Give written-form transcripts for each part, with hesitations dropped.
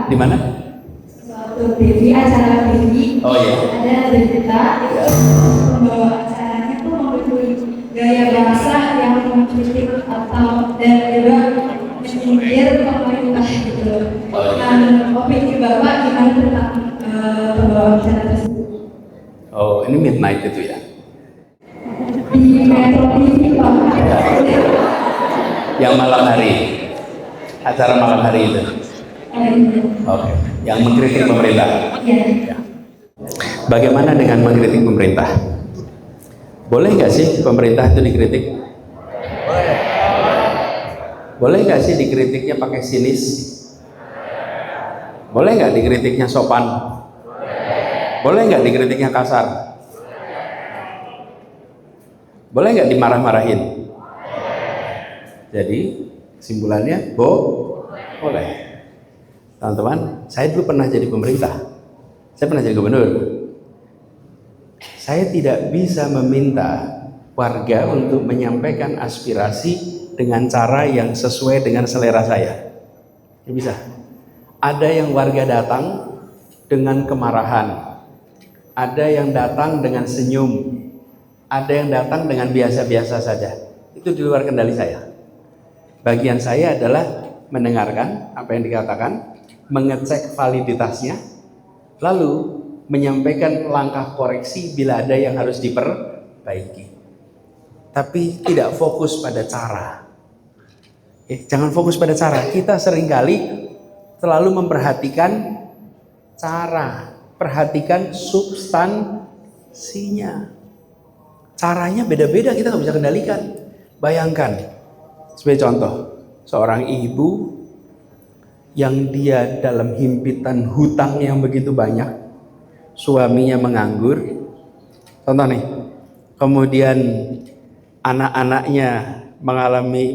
Di mana? Suatu TV, acara TV. Oh iya. Ada berita itu pembawa acaranya tuh memiliki gaya bahasa yang mengkritik atau dan juga menyindir pemerintah gitu. Dan opini Bapak gimana tentang pembawa acara tersebut? Oh, ini midnight itu ya? Di Metro TV Pak. Yang malam hari, acara malam hari itu. Oke, yang mengkritik pemerintah. Iya. Bagaimana dengan mengkritik pemerintah? Boleh nggak sih pemerintah itu dikritik? Boleh nggak sih dikritiknya pakai sinis? Boleh nggak dikritiknya sopan? Boleh nggak dikritiknya kasar? Boleh nggak dimarah-marahin? Jadi kesimpulannya, boleh. Teman-teman, saya dulu pernah jadi pemerintah. Saya pernah jadi gubernur. Saya tidak bisa meminta warga untuk menyampaikan aspirasi dengan cara yang sesuai dengan selera saya. Tidak bisa. Ada yang warga datang dengan kemarahan. Ada yang datang dengan senyum. Ada yang datang dengan biasa-biasa saja. Itu di luar kendali saya. Bagian saya adalah mendengarkan apa yang dikatakan, mengecek validitasnya, lalu menyampaikan langkah koreksi bila ada yang harus diperbaiki. Tapi tidak fokus pada cara. Jangan fokus pada cara. Kita seringkali selalu memperhatikan cara, perhatikan substansinya. Caranya beda-beda, kita nggak bisa kendalikan. Bayangkan, sebagai contoh, seorang ibu yang dia dalam himpitan hutang yang begitu banyak, suaminya menganggur, contoh nih, kemudian anak-anaknya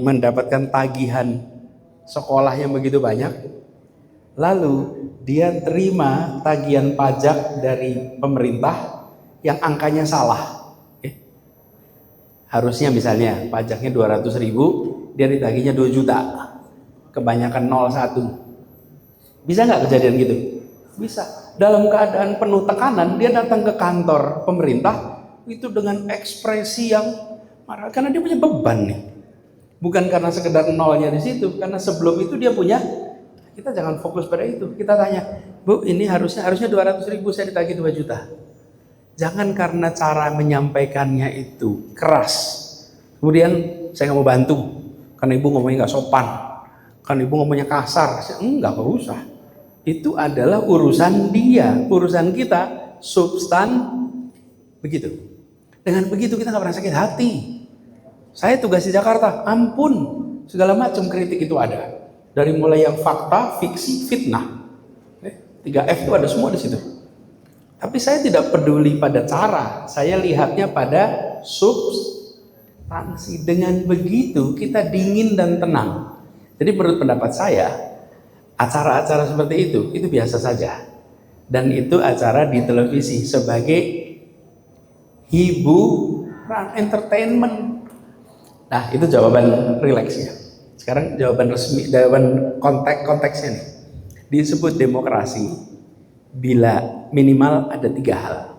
mendapatkan tagihan sekolah yang begitu banyak, lalu dia terima tagihan pajak dari pemerintah yang angkanya salah. Harusnya misalnya pajaknya 200.000, dia ditagihnya 2 juta, kebanyakan 01. Bisa nggak kejadian gitu? Bisa. Dalam keadaan penuh tekanan, dia datang ke kantor pemerintah itu dengan ekspresi yang marah, karena dia punya beban nih. Bukan karena sekedar nolnya di situ, karena sebelum itu dia punya. Kita jangan fokus pada itu. Kita tanya, Bu, ini harusnya 200.000, saya ditagih 2 juta. Jangan karena cara menyampaikannya itu keras, kemudian saya nggak mau bantu karena ibu ngomongnya nggak sopan, karena ibu ngomongnya kasar. Enggak usah. Itu adalah urusan dia, urusan kita, begitu. Dengan begitu kita nggak pernah sakit hati. Saya tugas di Jakarta, ampun, segala macam kritik itu ada. Dari mulai yang fakta, fiksi, fitnah. 3F itu ada semua di situ. Tapi saya tidak peduli pada cara, saya lihatnya pada substansi. Dengan begitu kita dingin dan tenang. Jadi menurut pendapat saya, acara-acara seperti itu biasa saja. Dan itu acara di televisi sebagai hiburan, entertainment. Nah, itu jawaban rileksnya. Sekarang jawaban resmi, jawaban konteksnya nih. Disebut demokrasi bila minimal ada 3 hal.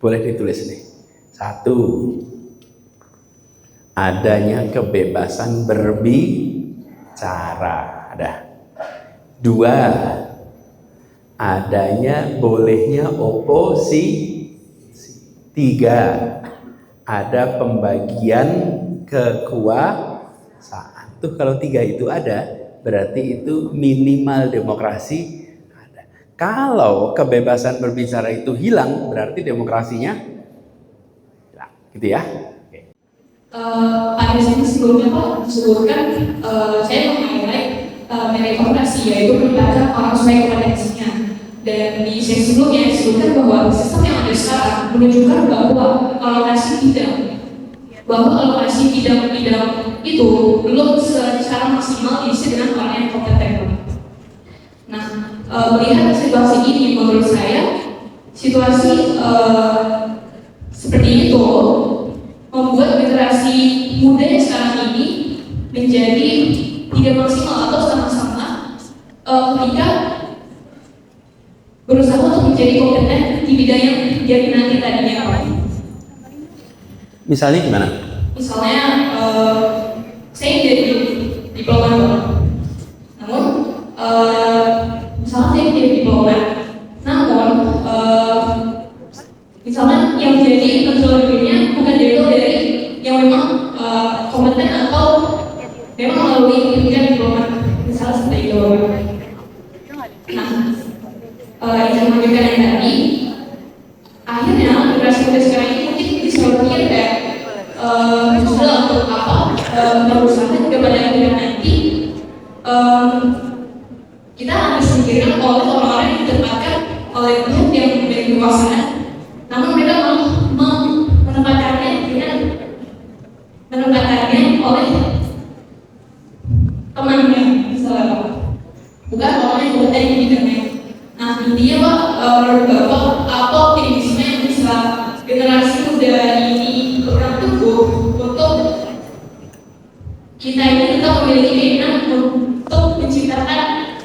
Boleh ditulis nih. 1, adanya kebebasan berbicara. Ada. 2, adanya bolehnya oposisi. 3, ada pembagian kekuasaan. Tuh kalau 3 itu ada, berarti itu minimal demokrasi ada. Kalau kebebasan berbicara itu hilang, berarti demokrasinya hilang. Gitu ya. Pada sini sebelumnya Pak disebutkan, saya meng-highlight meritokrasi, yaitu melibatkan orang sesuai kompetensinya. Dan di sesi sebelumnya disebutkan bahwa sistem yang ada sekarang menunjukkan bahwa alokasi bidang itu belum secara maksimal diisi dengan orang yang kompeten. Nah, melihat situasi ini, menurut saya situasi seperti itu membuat generasi muda yang sekarang ini menjadi tidak maksimal atau sama-sama ketika berusaha untuk menjadi kompeten di bidang yang dia minati tadinya. Misalnya gimana? Misalnya saya jadi diplomat, namun misalnya saya jadi diplomat, namun misalnya yang jadi metodologinya bukan dari yang memang kompeten atau memang melalui pendidikan diplomat, misalnya seperti itu. Nah, yang menunjukkan yang tadi, akhirnya generasi muda sekarang ini mungkin bisa berpikir kayak sudah untuk apa berusaha kepada yang nanti kita harus memikirkan oleh orang-orang yang ditempatkan oleh grup yang memiliki kekuasaan, namun mereka menempatkannya oleh temannya, misalnya bukan orang yang kompeten di bidangnya. Nah, intinya Pak, menurut Bapak, apa optimisme yang bisa generasi muda ini berperan teguh untuk kita ini tetap memiliki keinginan untuk menciptakan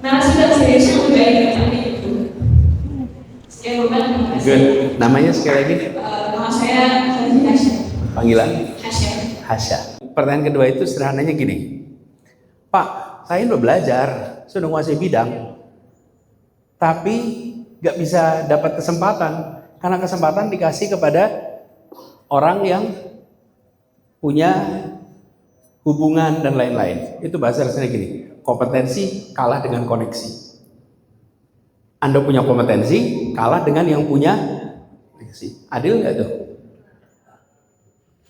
narasi bangsa Indonesia yang lebih baik dari kami itu. Sekian Bapak, terima kasih. Good. Namanya sekali lagi? Nama saya Hasya. Panggilan? Hasya. Hasya. Pertanyaan kedua itu sederhananya gini, Pak, saya udah belajar, sudah menguasai bidang, tapi gak bisa dapat kesempatan karena kesempatan dikasih kepada orang yang punya hubungan dan lain-lain. Itu bahasa rasanya gini, kompetensi kalah dengan koneksi. Anda punya kompetensi kalah dengan yang punya koneksi. Adil nggak tuh?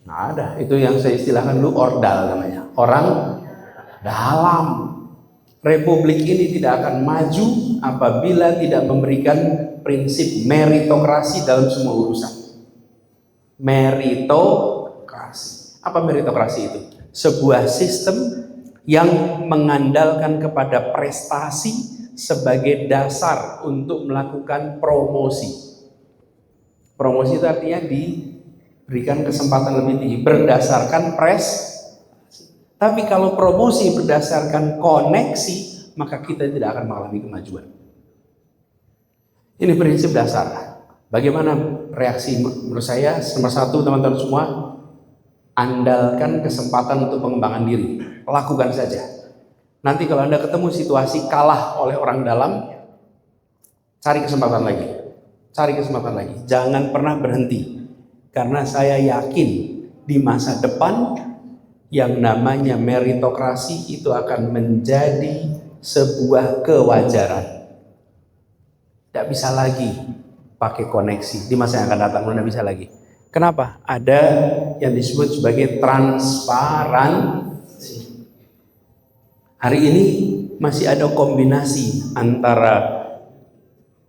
Nggak ada. Itu yang saya istilahkan dulu ordal namanya. Orang dalam. Republik ini tidak akan maju apabila tidak memberikan prinsip meritokrasi dalam semua urusan. Meritokrasi. Apa meritokrasi itu? Sebuah sistem yang mengandalkan kepada prestasi sebagai dasar untuk melakukan promosi. Promosi itu artinya diberikan kesempatan lebih tinggi berdasarkan prestasi. Tapi kalau promosi berdasarkan koneksi, maka kita tidak akan mengalami kemajuan. Ini prinsip dasar. Bagaimana reaksi menurut saya? Nomor satu, teman-teman semua, andalkan kesempatan untuk pengembangan diri. Lakukan saja. Nanti kalau Anda ketemu situasi kalah oleh orang dalam, cari kesempatan lagi. Cari kesempatan lagi. Jangan pernah berhenti. Karena saya yakin di masa depan yang namanya meritokrasi itu akan menjadi sebuah kewajaran. Tidak bisa lagi pakai koneksi. Di masa yang akan datang tidak bisa lagi. Kenapa? Ada yang disebut sebagai transparansi. Hari ini masih ada kombinasi antara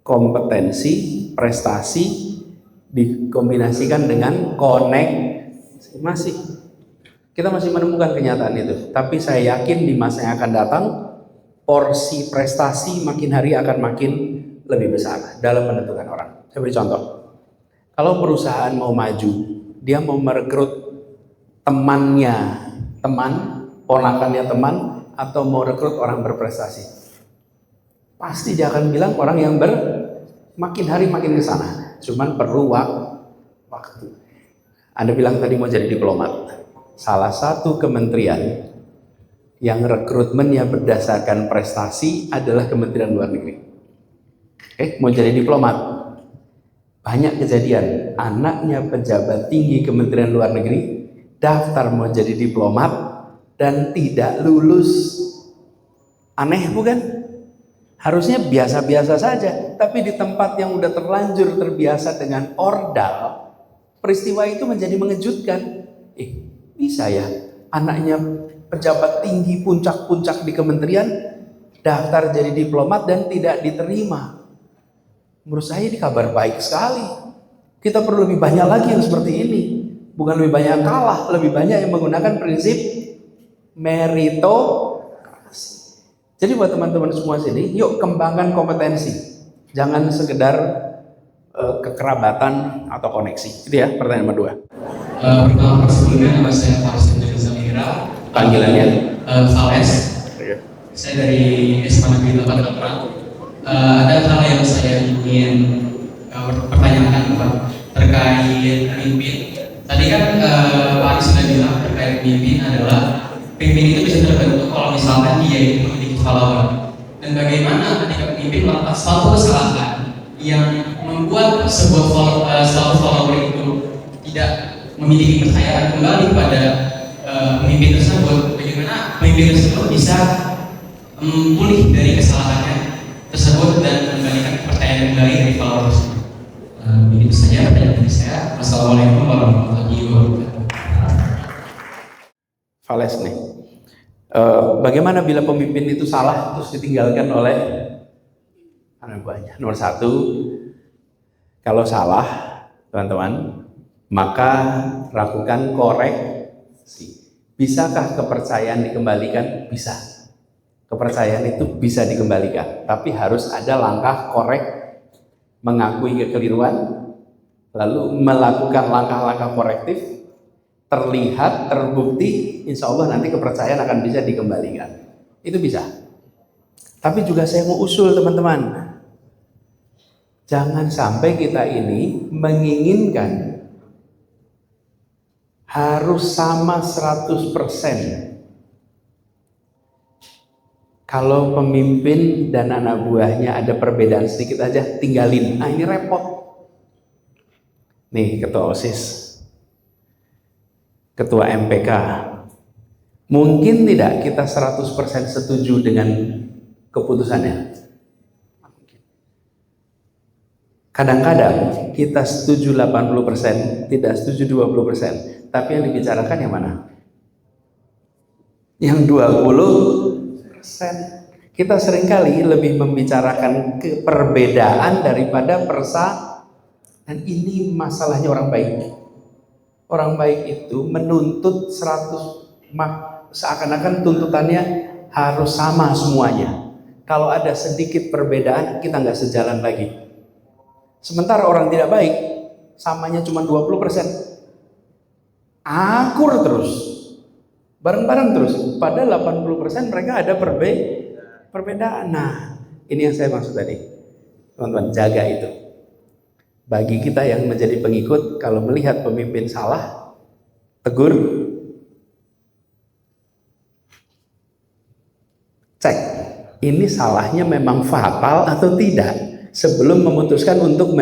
kompetensi, prestasi dikombinasikan dengan koneksi. Kita masih menemukan kenyataan itu. Tapi saya yakin di masa yang akan datang, porsi prestasi makin hari akan makin lebih besar dalam menentukan orang. Saya beri contoh. Kalau perusahaan mau maju, dia mau merekrut temannya, ponakannya teman, atau mau rekrut orang berprestasi. Pasti dia akan bilang orang yang makin hari makin ke sana. Cuman perlu waktu. Anda bilang tadi mau jadi diplomat. Salah satu kementerian yang rekrutmennya berdasarkan prestasi adalah Kementerian Luar Negeri. Mau jadi diplomat. Banyak kejadian, anaknya pejabat tinggi Kementerian Luar Negeri daftar mau jadi diplomat dan tidak lulus. Aneh bukan? Harusnya biasa-biasa saja, tapi di tempat yang udah terlanjur terbiasa dengan ordal, peristiwa itu menjadi mengejutkan. Bisa ya, anaknya pejabat tinggi puncak-puncak di kementerian daftar jadi diplomat dan tidak diterima. Menurut saya ini kabar baik sekali. Kita perlu lebih banyak lagi yang seperti ini. Bukan lebih banyak kalah, lebih banyak yang menggunakan prinsip meritokrasi. Jadi buat teman-teman semua sini, yuk kembangkan kompetensi. Jangan sekedar kekerabatan atau koneksi. Itu ya pertanyaan nomor 2. Pertama sebelumnya nama saya Fales dari Zamira. Panggilannya Fales. Saya dari SMA Negeri 8 Tangerang. Ada hal yang saya ingin pertanyakan Pak terkait pemimpin. Tadi kan Pak Adi sudah bilang terkait pemimpin adalah pemimpin itu bisa terbentuk kalau misalkan dia itu memiliki follower. Dan bagaimana ketika pemimpin melakukan suatu kesalahan yang membuat sebuah follower itu tidak memiliki kepercayaan kembali pada pemimpin tersebut, bagaimana pemimpin tersebut bisa pulih dari kesalahannya tersebut dan mengembalikan kepercayaan kembali dari follower tersebut. Begitu saja pertanyaan dari saya. Wassalamualaikum warahmatullahi wabarakatuh. Fales nih. Bagaimana bila pemimpin itu salah terus ditinggalkan oleh anak buahnya? Nomor 1, kalau salah, teman-teman, maka lakukan koreksi. Bisakah kepercayaan dikembalikan? Bisa. Kepercayaan itu bisa dikembalikan, tapi harus ada langkah korek, mengakui kekeliruan, lalu melakukan langkah-langkah korektif, terlihat, terbukti, insya Allah nanti kepercayaan akan bisa dikembalikan. Itu bisa. Tapi juga saya mau usul teman-teman, jangan sampai kita ini menginginkan harus sama 100%. Kalau pemimpin dan anak buahnya ada perbedaan sedikit aja, tinggalin. Nah ini repot. Nih ketua OSIS, ketua MPK, mungkin tidak kita 100% setuju dengan keputusannya. Kadang-kadang kita setuju 80%, tidak setuju 20%. Tapi yang dibicarakan yang mana? Yang 20%. Kita seringkali lebih membicarakan perbedaan daripada dan ini masalahnya orang baik. Orang baik itu menuntut 100, seakan-akan tuntutannya harus sama semuanya. Kalau ada sedikit perbedaan, kita nggak sejalan lagi. Sementara orang tidak baik, samanya cuma 20%. Akur terus, bareng-bareng terus. Pada 80% mereka ada perbedaan. Nah, ini yang saya maksud tadi. Teman-teman, jaga itu. Bagi kita yang menjadi pengikut, kalau melihat pemimpin salah, tegur, cek, ini salahnya memang fatal atau tidak, sebelum memutuskan untuk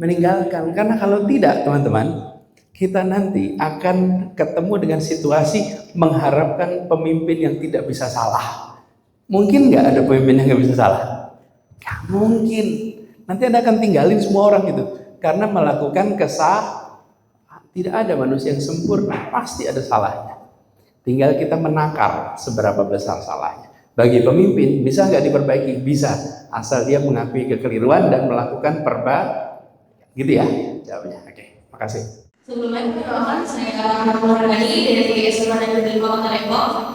meninggalkan. Karena kalau tidak, teman-teman, kita nanti akan ketemu dengan situasi mengharapkan pemimpin yang tidak bisa salah. Mungkin nggak ada pemimpin yang nggak bisa salah? Nggak mungkin. Nanti Anda akan tinggalin semua orang itu karena melakukan tidak ada manusia yang sempurna, pasti ada salahnya. Tinggal kita menakar seberapa besar salahnya. Bagi pemimpin, bisa nggak diperbaiki? Bisa, asal dia mengakui kekeliruan dan melakukan gitu ya jawabnya. Oke, makasih. Sebelumnya perkenalkan, saya Nurhani dari SMA Negeri Kota Depok.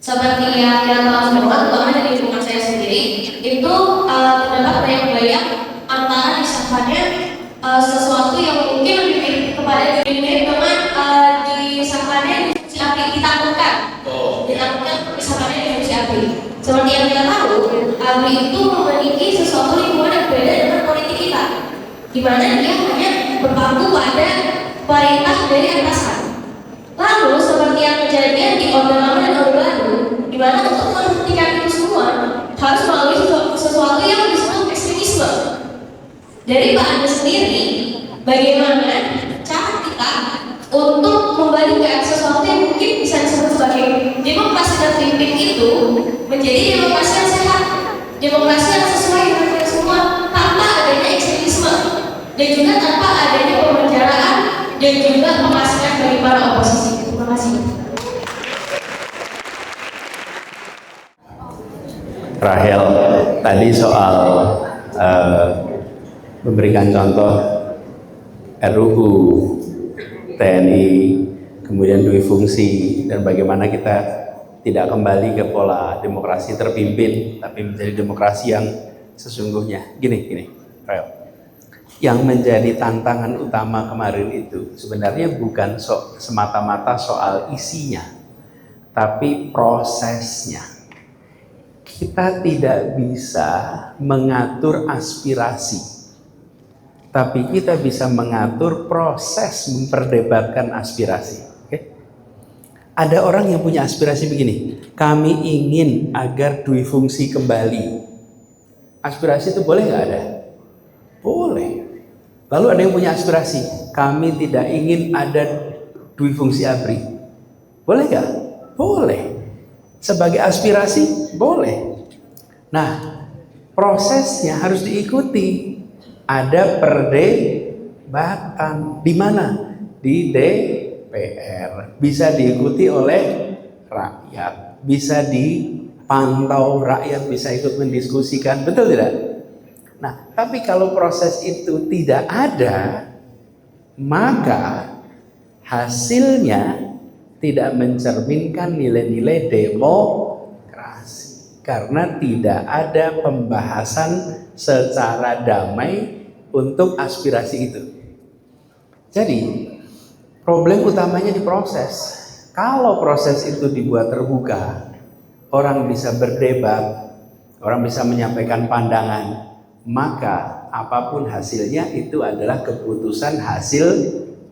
Seperti yang kita tahu semua, terutama dari lingkungan saya sendiri, itu terdapat banyak antara disangkanya sesuatu yang mungkin lebih mirip kepada diri teman disangkanya si api ditakutkan, disangkanya si api. Seperti yang kita tahu, api itu memiliki sesuatu lingkungan yang berbeda dengan politik kita, di mana dia hanya berpaku pada perintah dari atasan. Lalu seperti yang kejadian di Orde Lama dan Orde Baru, di mana untuk menghentikan itu semua harus melalui sesuatu yang disebut ekstremisme. Dari Pak Anda sendiri, bagaimana cara kita untuk membalikan sesuatu yang mungkin bisa disebut sebagai demokrasi terpimpin itu menjadi demokrasi yang sehat, demokrasi yang sesuai dengan kita semua tanpa adanya ekstremisme dan juga tanpa adanya pemenjaraan dan juga pemasangan bagi para oposisi. Terima kasih. Rahel, tadi soal memberikan contoh RUU TNI, kemudian dui fungsi, dan bagaimana kita tidak kembali ke pola demokrasi terpimpin, tapi menjadi demokrasi yang sesungguhnya. Gini, Rel. Yang menjadi tantangan utama kemarin itu sebenarnya bukan semata-mata soal isinya, tapi prosesnya. Kita tidak bisa mengatur aspirasi, tapi kita bisa mengatur proses memperdebatkan aspirasi. Oke? Ada orang yang punya aspirasi begini, kami ingin agar dui fungsi kembali. Aspirasi itu boleh nggak ada? Boleh. Lalu ada yang punya aspirasi, kami tidak ingin ada dui fungsi ABRI. Boleh nggak? Boleh. Sebagai aspirasi, boleh. Nah, prosesnya harus diikuti. Ada perdebatan. Di mana? Di DPR. Bisa diikuti oleh rakyat. Bisa dipantau rakyat, bisa ikut mendiskusikan. Betul tidak? Nah, tapi kalau proses itu tidak ada, maka hasilnya tidak mencerminkan nilai-nilai demokrasi. Karena tidak ada pembahasan secara damai untuk aspirasi itu. Jadi problem utamanya di proses. Kalau proses itu dibuat terbuka, orang bisa berdebat, orang bisa menyampaikan pandangan, maka apapun hasilnya itu adalah keputusan hasil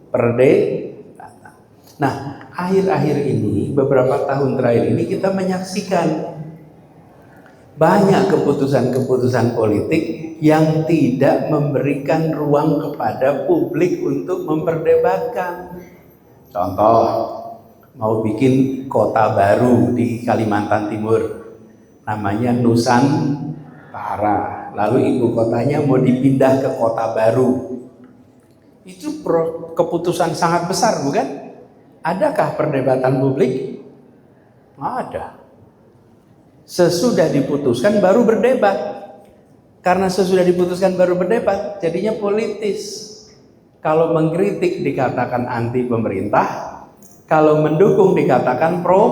perdebatan. Nah, akhir-akhir ini, beberapa tahun terakhir ini kita menyaksikan banyak keputusan-keputusan politik yang tidak memberikan ruang kepada publik untuk memperdebatkan. Contoh, mau bikin kota baru di Kalimantan Timur, namanya Nusantara. Lalu ibu kotanya mau dipindah ke kota baru. Itu keputusan sangat besar, bukan? Adakah perdebatan publik? Ada. Sesudah diputuskan baru berdebat. Karena sesudah diputuskan baru berdebat, jadinya politis. Kalau mengkritik dikatakan anti pemerintah, kalau mendukung dikatakan pro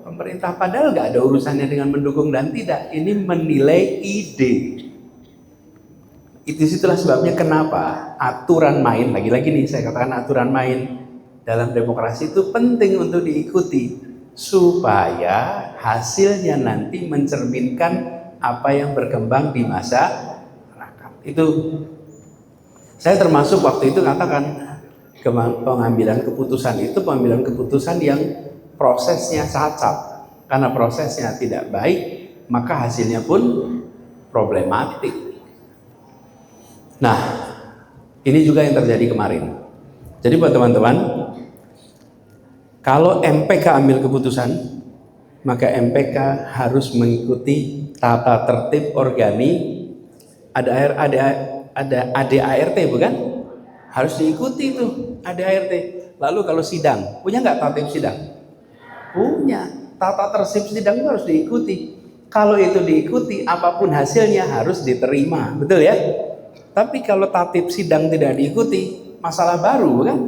pemerintah. Padahal nggak ada urusannya dengan mendukung dan tidak. Ini menilai ide. Itu situlah sebabnya kenapa aturan main, lagi-lagi nih saya katakan aturan main dalam demokrasi itu penting untuk diikuti. Supaya hasilnya nanti mencerminkan apa yang berkembang di masyarakat. Itu saya termasuk waktu itu katakan pengambilan keputusan yang prosesnya cacat. Karena prosesnya tidak baik, maka hasilnya pun problematik. Nah, ini juga yang terjadi kemarin. Jadi buat teman-teman, kalau MPK ambil keputusan, maka MPK harus mengikuti tata tertib organik. Ada ADART, bukan? Harus diikuti itu ADART. Lalu kalau sidang, punya nggak tatip sidang? Punya. Tata tertib sidang itu harus diikuti. Kalau itu diikuti, apapun hasilnya harus diterima, betul ya? Tapi kalau tatip sidang tidak diikuti, masalah baru, kan?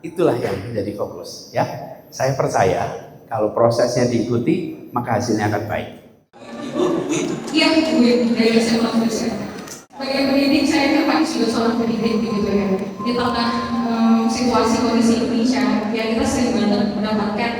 Itulah yang menjadi fokus, ya. Saya percaya kalau prosesnya diikuti, maka hasilnya akan baik. Iya, Bu, dari SMA Indonesia. Sebagai pendidik, saya kan Pak juga seorang pendidik gitu ya. Di tengah situasi kondisi Indonesia, ya kita sering banget mendapatkan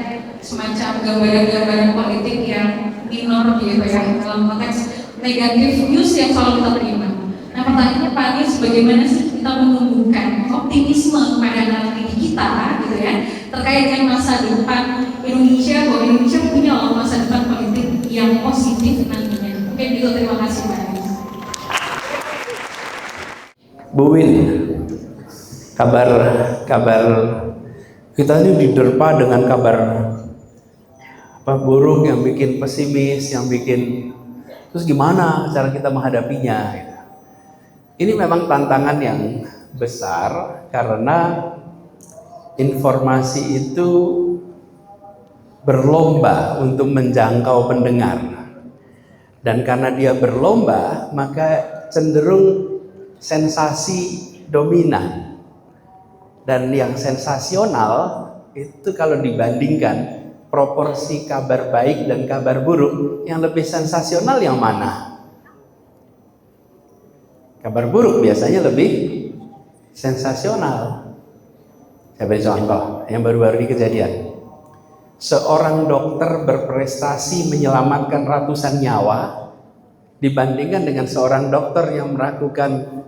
semacam gambaran-gambaran politik yang minor gitu ya, dalam konteks negatif news yang selalu kita terima. Nah, pertanyaannya Pak Anies, bagaimana sih kita menumbuhkan optimisme kepada anak didik kita gitu ya, terkait dengan masa depan Indonesia, bahwa Indonesia punya masa depan politik yang positif nantinya. Mungkin itu, terima kasih Pak Anies. Bu Win, kabar kita ini diterpa dengan kabar buruk yang bikin pesimis, yang bikin terus gimana cara kita menghadapinya? Ini memang tantangan yang besar karena informasi itu berlomba untuk menjangkau pendengar. Dan karena dia berlomba, maka cenderung sensasi dominan. Dan yang sensasional itu kalau dibandingkan proporsi kabar baik dan kabar buruk, yang lebih sensasional yang mana? Kabar buruk biasanya lebih sensasional. Saya beri contoh yang baru-baru ini kejadian. Seorang dokter berprestasi menyelamatkan ratusan nyawa dibandingkan dengan seorang dokter yang melakukan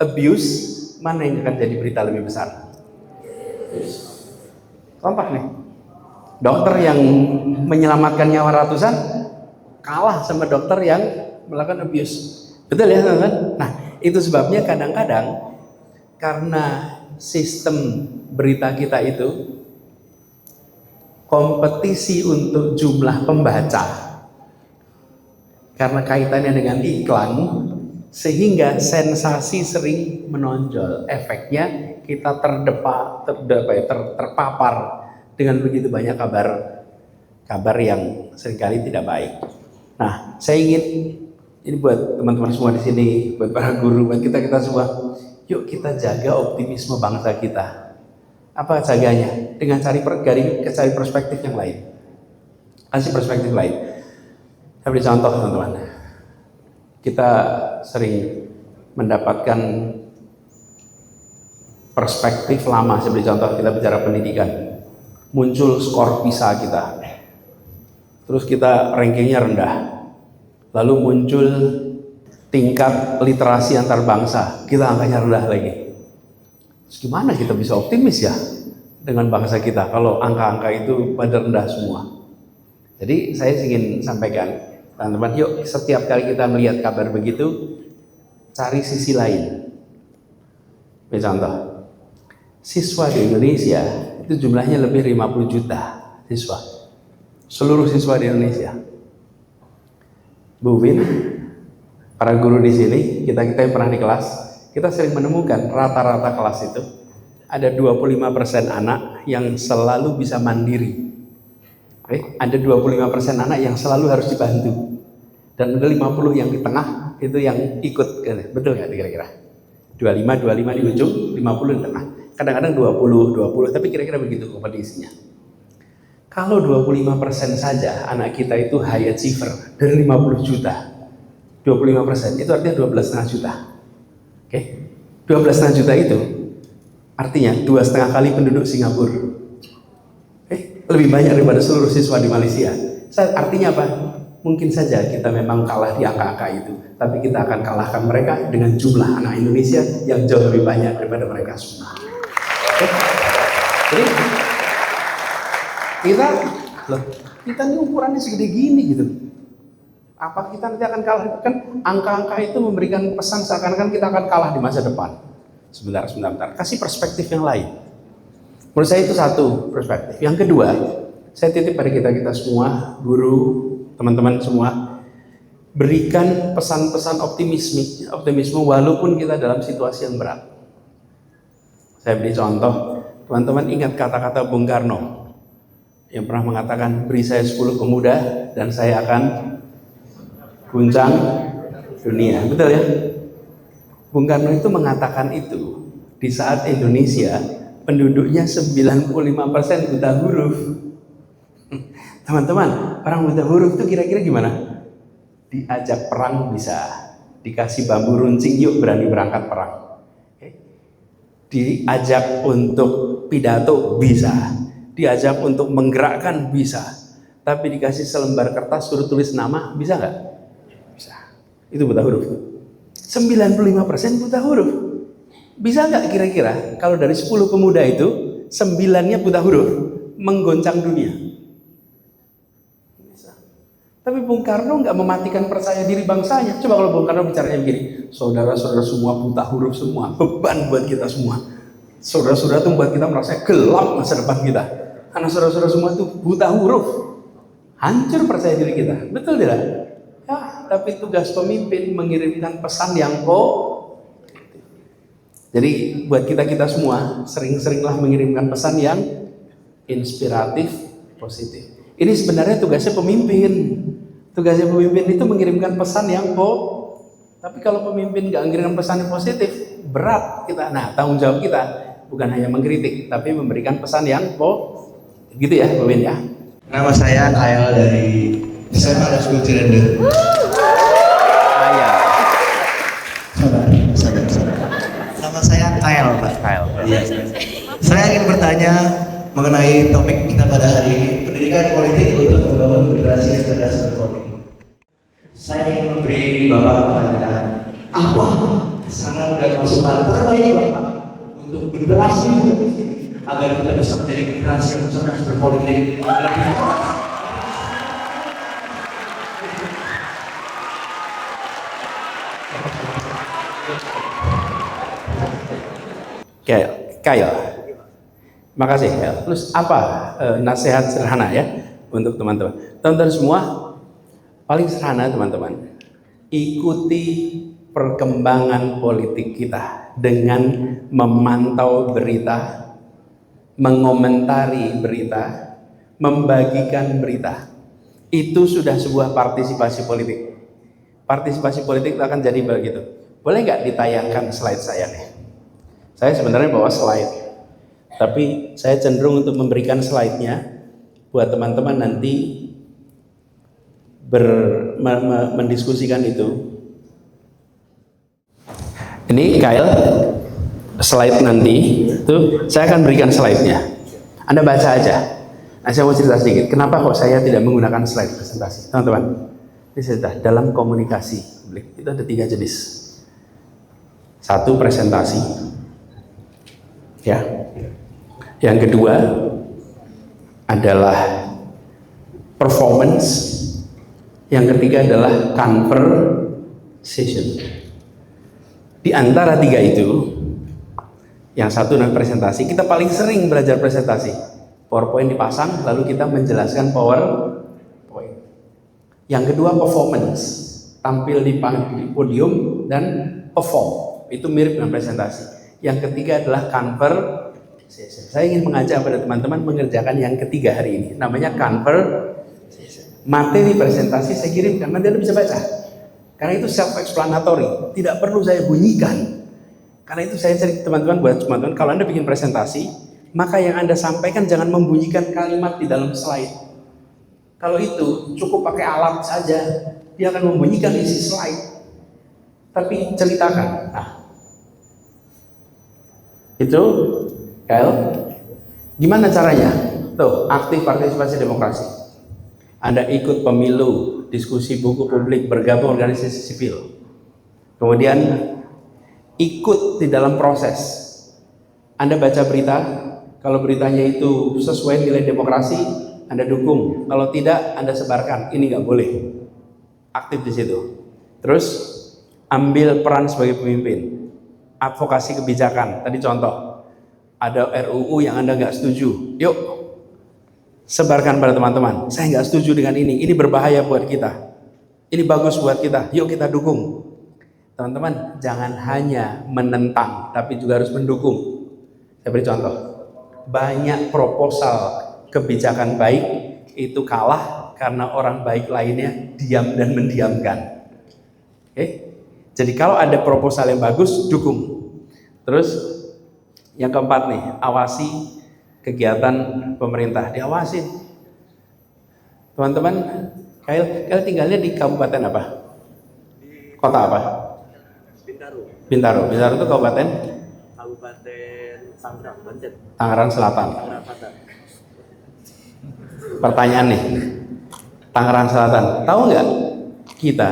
abuse. Mana yang akan jadi berita lebih besar? Kompak nih. Dokter yang menyelamatkan nyawa ratusan kalah sama dokter yang melakukan abuse. Betul ya teman-teman? Nah, itu sebabnya kadang-kadang karena sistem berita kita itu kompetisi untuk jumlah pembaca, karena kaitannya dengan iklan, sehingga sensasi sering menonjol. Efeknya kita terpapar dengan begitu banyak kabar yang seringkali tidak baik. Nah, saya ingin ini buat teman-teman semua di sini, buat para guru, buat kita semua. Yuk kita jaga optimisme bangsa kita. Apa jaganya? Dengan cari perspektif yang lain. Kasih perspektif lain. Saya beri contoh teman-teman. Kita sering mendapatkan perspektif lama. Saya beri contoh, kita bicara pendidikan. Muncul skor PISA kita. Terus kita rankingnya rendah. Lalu muncul tingkat literasi antar bangsa, kita angkanya rendah lagi. Terus gimana kita bisa optimis ya dengan bangsa kita kalau angka-angka itu pada rendah semua? Jadi saya ingin sampaikan, teman-teman, yuk setiap kali kita melihat kabar begitu, cari sisi lain. Contoh, siswa di Indonesia itu jumlahnya lebih 50 juta siswa. Seluruh siswa di Indonesia. Bu Win, para guru di sini, kita yang pernah di kelas, kita sering menemukan rata-rata kelas itu ada 25% anak yang selalu bisa mandiri. Oke, ada 25% anak yang selalu harus dibantu. Dan ada 50 yang di tengah itu yang ikut. Betul nggak kira-kira? 25 di ujung, 50 di tengah. Kadang-kadang 20, tapi kira-kira begitu kompetisinya. Kalau 25% saja anak kita itu high achiever dari 50 juta, 25% itu artinya 12,5 juta. Oke, 12,5 juta itu artinya 2,5 kali penduduk Singapura. Oke, lebih banyak daripada seluruh siswa di Malaysia. Artinya apa? Mungkin saja kita memang kalah di angka-angka itu, tapi kita akan kalahkan mereka dengan jumlah anak Indonesia yang jauh lebih banyak daripada mereka semua. Oke? Jadi kita ini ukurannya segede gini gitu. Apa kita nanti akan kalah? Kan angka-angka itu memberikan pesan seakan-akan kita akan kalah di masa depan. Sebentar. Kasih perspektif yang lain. Menurut saya itu satu perspektif. Yang kedua, saya titip pada kita semua, guru, teman-teman semua, berikan pesan-pesan optimisme walaupun kita dalam situasi yang berat. Saya beri contoh, teman-teman ingat kata-kata Bung Karno yang pernah mengatakan, beri saya 10 pemuda dan saya akan guncang dunia. Betul ya? Bung Karno itu mengatakan itu di saat Indonesia penduduknya 95% buta huruf. Teman-teman, orang buta huruf itu kira-kira gimana? Diajak perang bisa, dikasih bambu runcing, yuk berani berangkat perang. Diajak untuk pidato bisa, diajak untuk menggerakkan bisa, tapi dikasih selembar kertas suruh tulis nama, bisa nggak? Bisa. Itu buta huruf. 95% buta huruf. Bisa nggak kira-kira kalau dari 10 pemuda itu 9-nya buta huruf menggoncang dunia? Bisa. Tapi Bung Karno nggak mematikan percaya diri bangsanya. Coba kalau Bung Karno bicaranya begini, saudara-saudara semua buta huruf semua, beban buat kita semua. Saudara-saudara itu buat kita merasa gelap masa depan kita. Karena saudara-saudara semua itu buta huruf, hancur percaya diri kita. Betul tidak? Ya, tapi tugas pemimpin mengirimkan pesan yang jadi buat kita semua sering-seringlah mengirimkan pesan yang inspiratif, positif. Ini sebenarnya tugasnya pemimpin. Tugasnya pemimpin itu mengirimkan pesan yang Tapi kalau pemimpin nggak ngirim pesan yang positif, berat kita. Nah, tanggung jawab kita bukan hanya mengkritik, tapi memberikan pesan yang gitu ya, Pak Win ya. Nama saya Kyle dari SMA Dasku Cirende. Nama saya Kyle, Pak. Kyle. Iya. Saya ingin bertanya mengenai topik kita pada hari ini, pendidikan politik untuk membangun generasi yang cerdas berpolitik. Saya ingin memberi Bapak pertanyaan, apa saran dan masukan terbaik Bapak untuk generasi agar kita bisa menjadi generasi yang cerdas berpolitik lebih Kyle. Makasih Kyle. Terus apa nasihat sederhana ya untuk teman-teman? Teman-teman semua, paling sederhana teman-teman, ikuti perkembangan politik kita dengan memantau berita, mengomentari berita, membagikan berita. Itu sudah sebuah partisipasi politik. Partisipasi politik akan jadi begitu. Boleh nggak ditayangkan slide saya nih? Saya sebenarnya bawa slide, tapi saya cenderung untuk memberikan slide-nya buat teman-teman nanti mendiskusikan itu. Ini Kyle, slide nanti itu saya akan berikan slide-nya. Anda baca aja. Nah, saya mau cerita sedikit. Kenapa kok saya tidak menggunakan slide presentasi, teman-teman? Ini cerita dalam komunikasi publik itu ada 3 jenis. Satu, presentasi. Ya. Yang kedua adalah performance. Yang ketiga adalah conversation. Di antara 3 itu, yang satu adalah presentasi. Kita paling sering belajar presentasi. PowerPoint dipasang, lalu kita menjelaskan PowerPoint. Yang kedua performance, tampil di podium dan perform. Itu mirip dengan presentasi. Yang ketiga adalah conversation. Saya ingin mengajak pada teman-teman mengerjakan yang ketiga hari ini. Namanya conversation. Materi presentasi saya kirimkan, nanti Anda bisa baca. Karena itu self-explanatory, tidak perlu saya bunyikan. Karena itu saya cari teman-teman, buat teman-teman, kalau Anda bikin presentasi, maka yang Anda sampaikan jangan membunyikan kalimat di dalam slide. Kalau itu cukup pakai alat saja, dia akan membunyikan isi slide. Tapi ceritakan. Nah, itu Kyle, gimana caranya? Tuh, aktif partisipasi demokrasi. Anda ikut pemilu, diskusi buku publik, bergabung organisasi sipil. Kemudian ikut di dalam proses. Anda baca berita, kalau beritanya itu sesuai nilai demokrasi, Anda dukung. Kalau tidak, Anda sebarkan. Ini nggak boleh. Aktif di situ. Terus ambil peran sebagai pemimpin. Advokasi kebijakan. Tadi contoh, ada RUU yang Anda nggak setuju. Yuk, sebarkan pada teman-teman. Saya nggak setuju dengan ini. Ini berbahaya buat kita. Ini bagus buat kita. Yuk kita dukung. Teman-teman, jangan hanya menentang, tapi juga harus mendukung. Saya beri contoh. Banyak proposal kebijakan baik itu kalah karena orang baik lainnya diam dan mendiamkan. Oke? Jadi kalau ada proposal yang bagus, dukung. Terus yang keempat nih, awasi kegiatan pemerintah, diawasin. Teman-teman, Kyle tinggalnya di kabupaten apa? Kota apa? Bintaro. Bintaro itu kabupaten? Kabupaten Tangerang, Banten. Tangerang Selatan. Tangerang Selatan. Pertanyaan nih, Tangerang Selatan, tahu nggak kita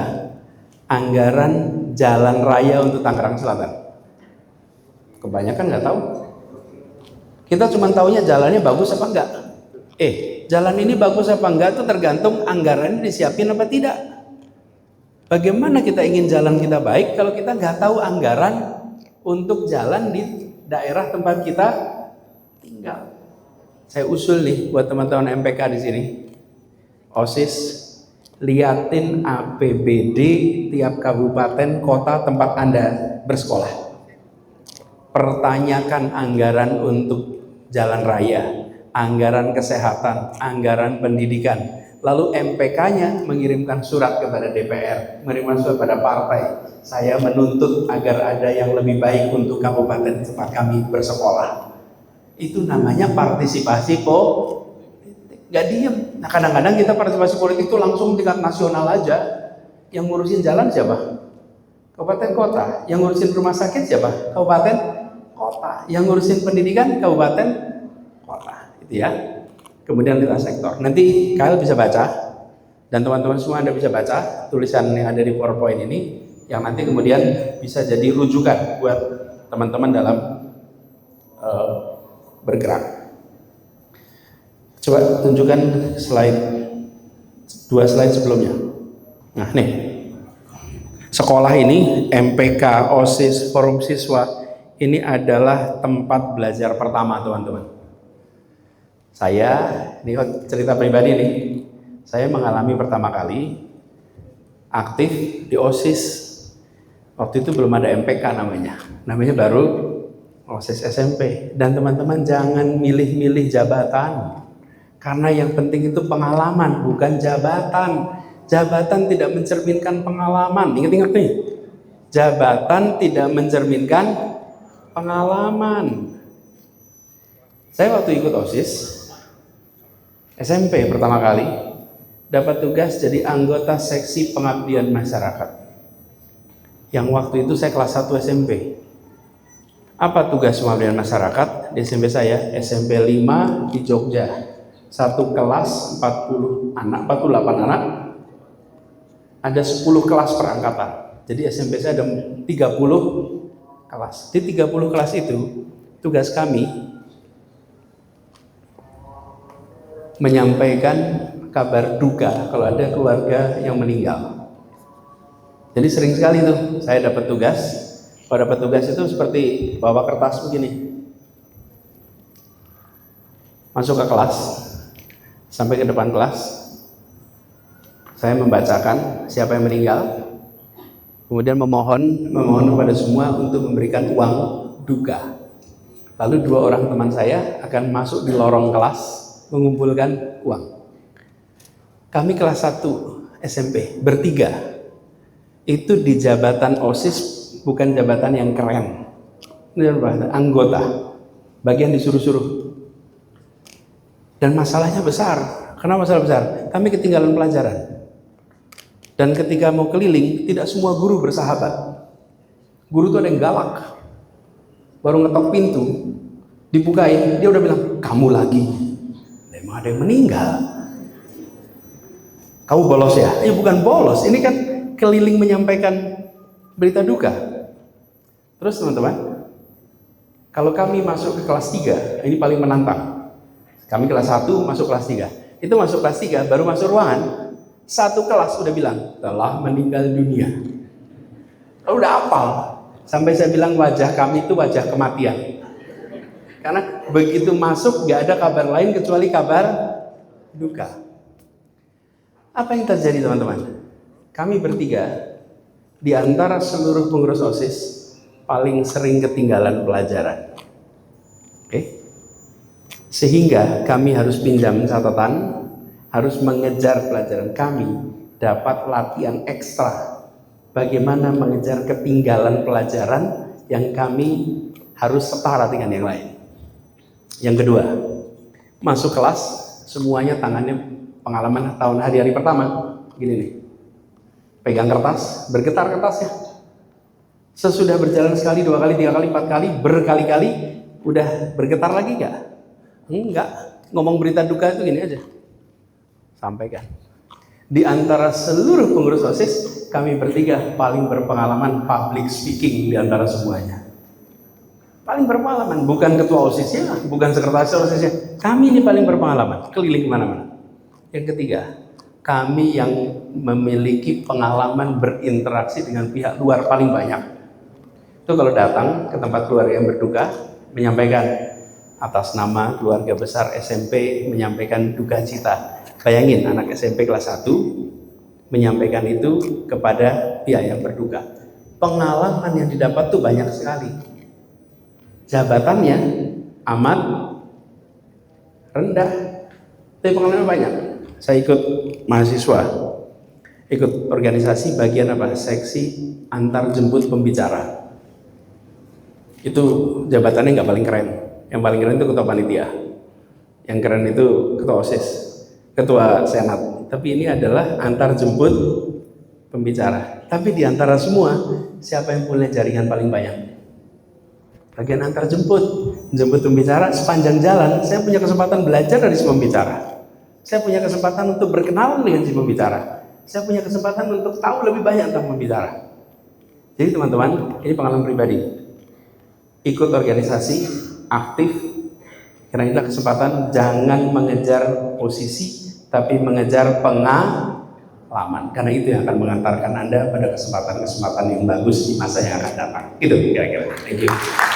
anggaran jalan raya untuk Tangerang Selatan? Kebanyakan nggak tahu. Kita cuma taunya jalannya bagus apa enggak. Jalan ini bagus apa enggak itu tergantung anggarannya disiapin apa tidak. Bagaimana kita ingin jalan kita baik kalau kita nggak tahu anggaran untuk jalan di daerah tempat kita tinggal. Saya usul nih buat teman-teman MPK di sini, OSIS, liatin APBD tiap kabupaten kota tempat Anda bersekolah. Pertanyakan anggaran untuk jalan raya, anggaran kesehatan, anggaran pendidikan. Lalu MPK-nya mengirimkan surat kepada DPR, mengirimkan surat pada partai. Saya menuntut agar ada yang lebih baik untuk kabupaten tempat kami bersekolah. Itu namanya partisipasi politik. Gak diem. Nah, kadang-kadang kita partisipasi politik itu langsung tingkat nasional aja. Yang ngurusin jalan siapa? Kabupaten kota. Yang ngurusin rumah sakit siapa? Kabupaten kota. Yang ngurusin pendidikan kabupaten kota. Itu ya. Kemudian lintas sektor. Nanti kalian bisa baca, dan teman-teman semua Anda bisa baca tulisan yang ada di PowerPoint ini, yang nanti kemudian bisa jadi rujukan buat teman-teman dalam bergerak. Coba tunjukkan dua slide sebelumnya. Nah nih, sekolah ini, MPK, OSIS, Forum Siswa, ini adalah tempat belajar pertama teman-teman. Saya, ini cerita pribadi nih, saya mengalami pertama kali aktif di OSIS. Waktu itu belum ada MPK namanya baru OSIS SMP. Dan teman-teman jangan milih-milih jabatan, karena yang penting itu pengalaman, bukan jabatan. Jabatan tidak mencerminkan pengalaman. Ingat-ingat nih, jabatan tidak mencerminkan pengalaman. Saya waktu ikut OSIS SMP pertama kali dapat tugas jadi anggota seksi pengabdian masyarakat. Yang waktu itu saya kelas 1 SMP. Apa tugas pengabdian masyarakat di SMP saya? SMP 5 di Jogja. Satu kelas 48 anak. Ada 10 kelas per angkatan. Jadi SMP saya ada 30 kelas. Di 30 kelas itu tugas kami menyampaikan kabar duka kalau ada keluarga yang meninggal. Jadi sering sekali tuh saya dapat tugas. Kalau dapat tugas itu seperti bawa kertas begini, masuk ke kelas, sampai ke depan kelas, saya membacakan siapa yang meninggal, kemudian memohon kepada semua untuk memberikan uang duka. Lalu 2 orang teman saya akan masuk di lorong kelas mengumpulkan uang. Kami kelas 1 SMP bertiga itu di jabatan OSIS, bukan jabatan yang keren. Ini adalah anggota, bagian disuruh-suruh. Dan masalahnya besar. Kenapa masalah besar? Kami ketinggalan pelajaran. Dan ketika mau keliling, tidak semua guru bersahabat. Guru itu ada yang galak. Baru ngetok pintu, dibukain, dia udah bilang, kamu lagi. Emang ada yang meninggal. Kamu bolos ya? Bukan bolos, ini kan keliling menyampaikan berita duka. Terus teman-teman, kalau kami masuk ke kelas 3, ini paling menantang. Kami kelas 1 masuk kelas 3. Itu masuk kelas 3, baru masuk ruangan, satu kelas udah bilang, telah meninggal dunia. Udah hafal. Sampai saya bilang wajah kami itu wajah kematian. Karena begitu masuk gak ada kabar lain kecuali kabar duka. Apa yang terjadi teman-teman? Kami bertiga di antara seluruh pengurus OSIS paling sering ketinggalan pelajaran. Oke? Sehingga kami harus pinjam catatan, harus mengejar pelajaran. Kami dapat latihan ekstra bagaimana mengejar ketinggalan pelajaran yang kami harus setara dengan yang lain. Yang kedua, masuk kelas semuanya tangannya pengalaman tahun hari pertama gini nih, pegang kertas, bergetar kertasnya. Sesudah berjalan sekali, 2 kali, 3 kali, 4 kali, berkali-kali, udah bergetar lagi nggak? Enggak. Ngomong berita duka itu gini aja, sampaikan. Di antara seluruh pengurus OSIS, kami bertiga paling berpengalaman public speaking di antara semuanya. Paling berpengalaman, bukan ketua OSISnya, bukan sekretaris OSISnya. Kami ini paling berpengalaman, keliling kemana-mana. Yang ketiga, kami yang memiliki pengalaman berinteraksi dengan pihak luar paling banyak. Itu kalau datang ke tempat keluarga yang berduka, menyampaikan atas nama keluarga besar SMP, menyampaikan duka cita. Bayangin anak SMP kelas 1 menyampaikan itu kepada pihak yang berduka. Pengalaman yang didapat tuh banyak sekali. Jabatannya amat rendah, tapi pengalaman banyak. Saya ikut mahasiswa, ikut organisasi bagian apa? Seksi antar jemput pembicara. Itu jabatannya nggak paling keren. Yang paling keren itu ketua panitia. Yang keren itu ketua OSIS, ketua senat. Tapi ini adalah antar jemput pembicara. Tapi di antara semua, siapa yang punya jaringan paling banyak? Bagian antar jemput pembicara sepanjang jalan. Saya punya kesempatan belajar dari si pembicara. Saya punya kesempatan untuk berkenalan dengan si pembicara. Saya punya kesempatan untuk tahu lebih banyak tentang pembicara. Jadi teman-teman, ini pengalaman pribadi. Ikut organisasi, aktif, karena inilah kesempatan. Jangan mengejar posisi, tapi mengejar pengalaman. Karena itu yang akan mengantarkan Anda pada kesempatan-kesempatan yang bagus di masa yang akan datang. Itu kira-kira. Thank you.